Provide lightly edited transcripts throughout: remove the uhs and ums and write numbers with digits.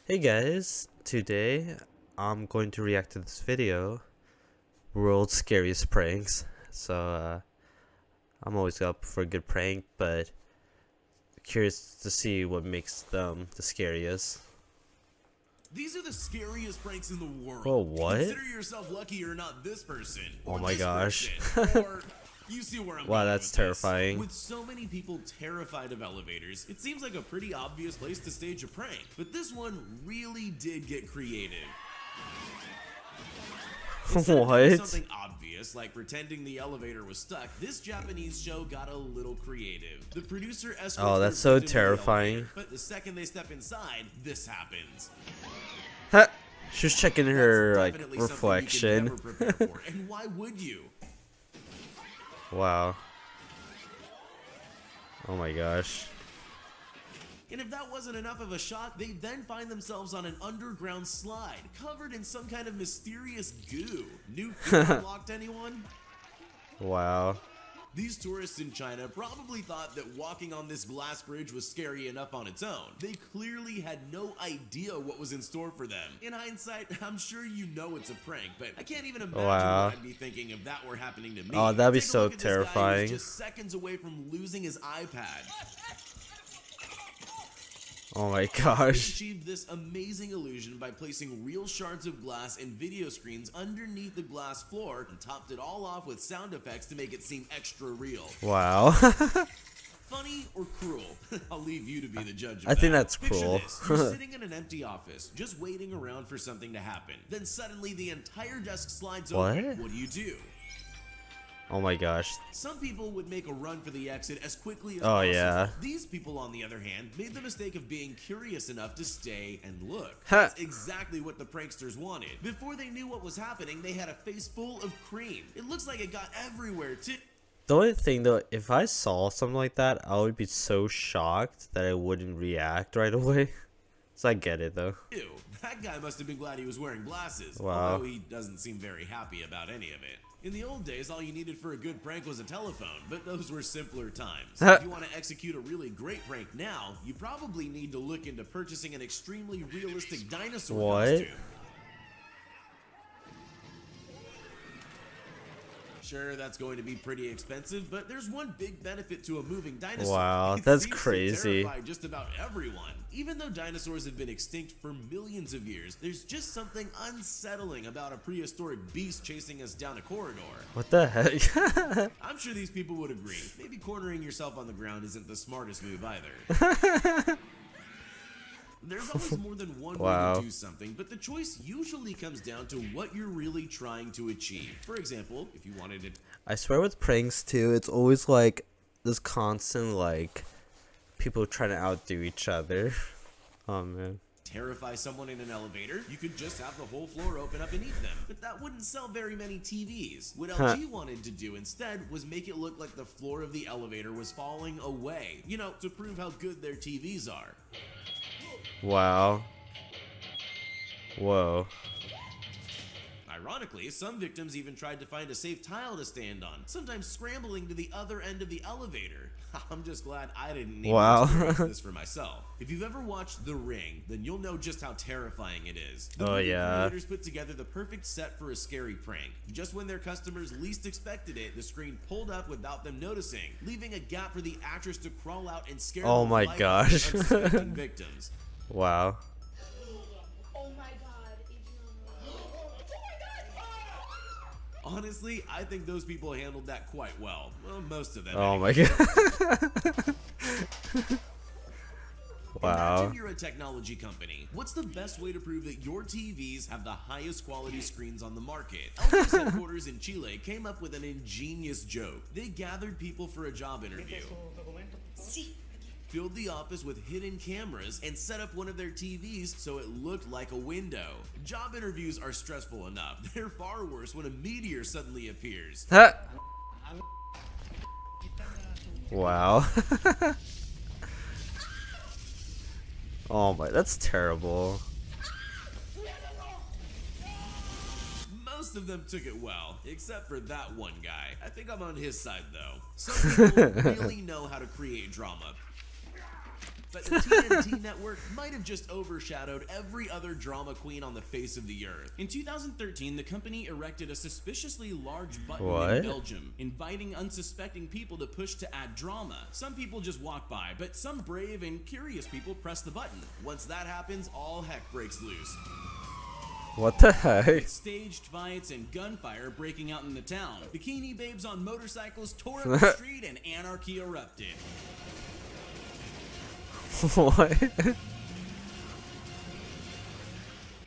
Hey guys, today I'm going to react to this video, World's Scariest Pranks. I'm always up for a good prank, but curious to see what makes them the scariest. These are the scariest pranks in the world. Whoa, what? Consider yourself lucky you're not this person. Oh Or my this gosh. person, or you see where I'm Wow, going that's with this. terrifying. With so many people terrified of elevators, it seems like a pretty obvious place to stage a prank. But this one really did get creative. Instead of doing What? something obvious, like pretending the elevator was stuck, this Japanese show got a little creative. The producer escorts Oh, that's their so victim to the terrifying. elevator, but the second they step inside, this happens. Ha! She was checking her That's like definitely something reflection. you can never prepare for. And why would you? Wow. Oh my gosh. And if that wasn't enough of a shock, they then find themselves on an underground slide, covered in some kind of mysterious goo. New feet unlocked, anyone? Wow. These tourists in China probably thought that walking on this glass bridge was scary enough on its own. They clearly had no idea what was in store for them. In hindsight, I'm sure you know it's a prank, but I can't even imagine Wow. what I'd be thinking if that were happening to me. Oh, that'd be Take a so look at this guy who's terrifying. just seconds away from losing his iPad. Oh my They gosh. achieved this amazing illusion by placing real shards of glass and video screens underneath the glass floor and topped it all off with sound effects to make it seem extra real. Wow. Funny or cruel? I'll leave you to be the judge of I think that. that's Picture cruel. this. You're sitting in an empty office, just waiting around for something to happen. Then suddenly the entire desk slides What? open. What do? Oh my gosh. Some people would make a run for the exit as quickly as Oh, possible. yeah. These people, on the other hand, made the mistake of being curious enough to stay and look. Ha. That's exactly what the pranksters wanted. Before they knew what was happening, they had a face full of cream. It looks like it got everywhere, too. The only thing though, if I saw something like that, I would be so shocked that I wouldn't react right away. So I get it though. Ew, that guy must have been glad he was wearing glasses. Wow. Although he doesn't seem very happy about any of it. In the old days, all you needed for a good prank was a telephone, but those were simpler times. If you want to execute a really great prank now, you probably need to look into purchasing an extremely realistic dinosaur What? costume. Sure, that's going to be pretty expensive, but there's one big benefit to a moving dinosaur. Wow, It that's seems to crazy. terrify just about everyone. Even though dinosaurs have been extinct for millions of years, there's just something unsettling about a prehistoric beast chasing us down a corridor. What the heck? I'm sure these people would agree. Maybe cornering yourself on the ground isn't the smartest move either. There's always more than one Wow. way to do something, but the choice usually comes down to what you're really trying to achieve. For example, if you wanted to I swear with pranks too, it's always like this constant like people trying to outdo each other. Oh man. terrify someone in an elevator, you could just have the whole floor open up and eat them. But that wouldn't sell very many TVs. What LG wanted to do instead was make it look like the floor of the elevator was falling away. You know, to prove how good their TVs are. Wow. Whoa. Ironically, some victims even tried to find a safe tile to stand on, sometimes scrambling to the other end of the elevator. I'm just glad I didn't need to experience this for myself. If you've ever watched The Ring, then you'll know just how terrifying it is. The movie creators put together the perfect set for a scary prank. Just when their customers least expected it, the screen pulled up without them noticing, leaving a gap for the actress to crawl out and scare Oh the my life gosh. out of unsuspecting victims. Wow. Oh my god, Honestly, I think those people handled that quite well. Well, most of them. Oh anyway. my god. Wow. Imagine you're a technology company. What's the best way to prove that your TVs have the highest quality screens on the market? LG's headquarters in Chile came up with an ingenious joke. They gathered people for a job interview, filled the office with hidden cameras, and set up one of their TVs so it looked like a window. Job interviews are stressful enough. They're far worse when a meteor suddenly appears. Huh. Wow. Oh my, that's terrible. Most of them took it well, except for that one guy. I think I'm on his side though. Some people really know how to create drama. But the TNT network might have just overshadowed every other drama queen on the face of the earth. In 2013, the company erected a suspiciously large button in Belgium, inviting unsuspecting people to push to add drama. Some people just walk by, but some brave and curious people press the button. Once that happens, all heck breaks loose. What the heck? Staged fights and gunfire breaking out in the town. Bikini babes on motorcycles tore up the street and anarchy erupted. What?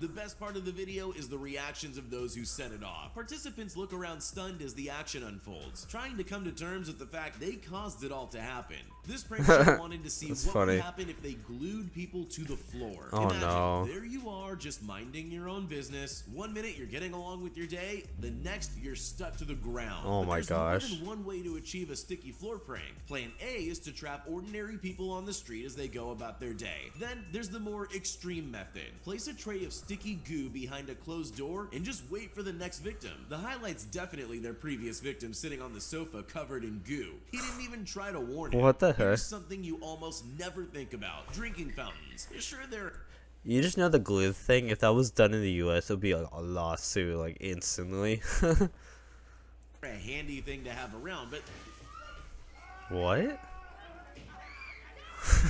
The best part of the video is the reactions of those who set it off. Participants look around stunned as the action unfolds, trying to come to terms with the fact they caused it all to happen. This prank show wanted to see what would happen if they glued people to the floor. Oh, Imagine, no. there you are just minding your own business. One minute you're getting along with your day, the next you're stuck to the ground. Oh my gosh. There's more than one way to achieve a sticky floor prank. Plan A is to trap ordinary people on the street as they go about their day. Then there's the more extreme method. Place a tray of sticky goo behind a closed door and just wait for the next victim. The highlight's definitely their previous victim sitting on the sofa covered in goo. He didn't even try to warn him. What the heck? Here's something you almost never think about. Drinking fountains. Sure, they're... You just know the glue thing. If that was done in the U.S., it would be like a lawsuit, like instantly. a handy thing to have around, but... What?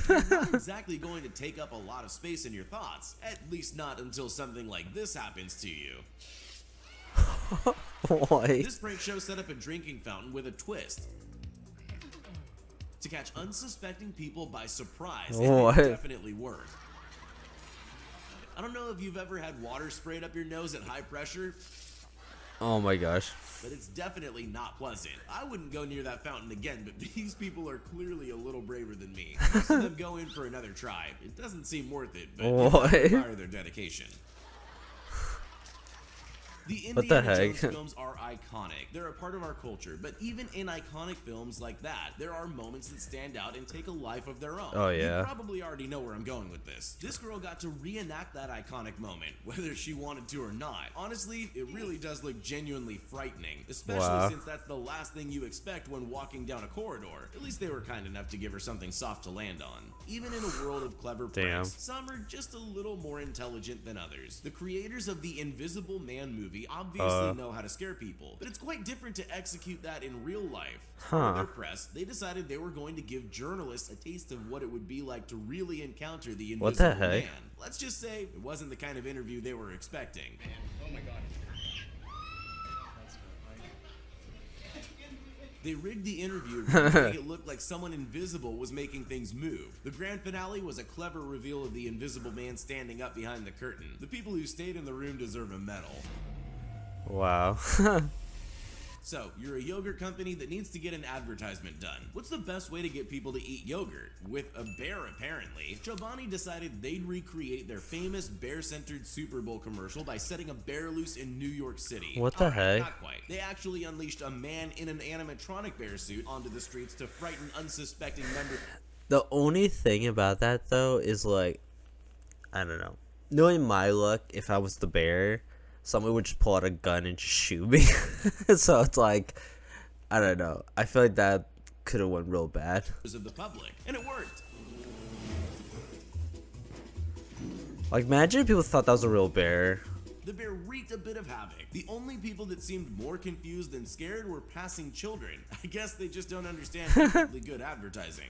You're not exactly going to take up a lot of space in your thoughts. At least not until something like this happens to you. What? This prank show set up a drinking fountain with a twist to catch unsuspecting people by surprise, and What? it definitely worked. I don't know if you've ever had water sprayed up your nose at high pressure, Oh my gosh. but it's definitely not pleasant. I wouldn't go near that fountain again, but these people are clearly a little braver than me. Most of them go in for another try. It doesn't seem worth it, but What? it require their dedication. The What the Indiana heck? Jones films are iconic. They're a part of our culture, but even in iconic films like that, there are moments that stand out and take a life of their own. Oh, yeah. You probably already know where I'm going with this. This girl got to reenact that iconic moment, whether she wanted to or not. Honestly, it really does look genuinely frightening, especially Wow. since that's the last thing you expect when walking down a corridor. At least they were kind enough to give her something soft to land on. Even in a world of clever pranks, some are just a little more intelligent than others. The creators of the Invisible Man movie obviously know how to scare people, but it's quite different to execute that in real life. As part of their press, they decided they were going to give journalists a taste of what it would be like to really encounter the Invisible What the heck? Man. Let's just say it wasn't the kind of interview they were expecting. Oh my god. They rigged the interview to make it look like someone invisible was making things move. The grand finale was a clever reveal of the Invisible Man standing up behind the curtain. The people who stayed in the room deserve a medal. Wow. So, you're a yogurt company that needs to get an advertisement done. What's the best way to get people to eat yogurt? With a bear, apparently. Chobani decided they'd recreate their famous bear-centered Super Bowl commercial by setting a bear loose in New York City. What the heck? Not quite. They actually unleashed a man in an animatronic bear suit onto the streets to frighten unsuspecting members. The only thing about that though is like, I don't know. Knowing my luck, if I was the bear, someone would just pull out a gun and just shoot me. So it's like, I don't know. I feel like that could have went real bad. Of the public, and it worked. Like, imagine if people thought that was a real bear. The bear wreaked a bit of havoc. The only people that seemed more confused than scared were passing children. I guess they just don't understand perfectly good advertising.